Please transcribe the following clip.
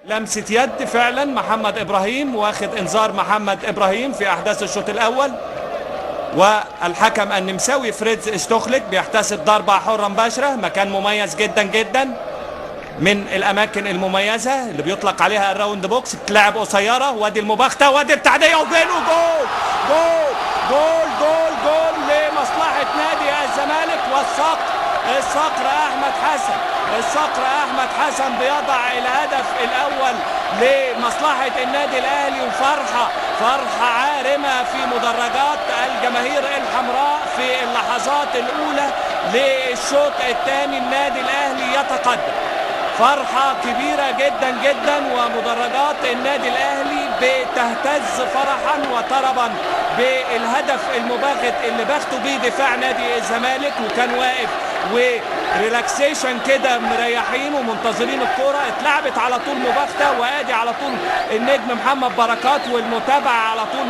لمسة يد فعلا محمد ابراهيم، واخد انذار محمد ابراهيم في احداث الشوط الاول. والحكم النمساوي فريدز اشتوخلك بيحتسب ضربة حرة مباشرة، مكان مميز جدا جدا من الاماكن المميزة اللي بيطلق عليها الراوند بوكس، بتلعب قصيرة. وادي المباغتة وادي التعدية وجول وجول جول جول جول جول لمصلحة نادي الزمالك. الصقر احمد حسن، الصقر احمد حسن بيضع الهدف الاول لمصلحة النادي الاهلي، وفرحة عارمة في مدرجات الجماهير الحمراء في اللحظات الاولى للشوط الثاني. النادي الاهلي يتقدم، فرحة كبيرة جدا جدا، ومدرجات النادي الاهلي بتهتز فرحا وطربا بالهدف المباغت اللي باخته بيه دفاع نادي الزمالك، وكان واقف وريلاكسيشن كده مريحين ومنتظرين الكرة. اتلعبت على طول مباغتة، وادي على طول النجم محمد بركات، والمتابعة على طول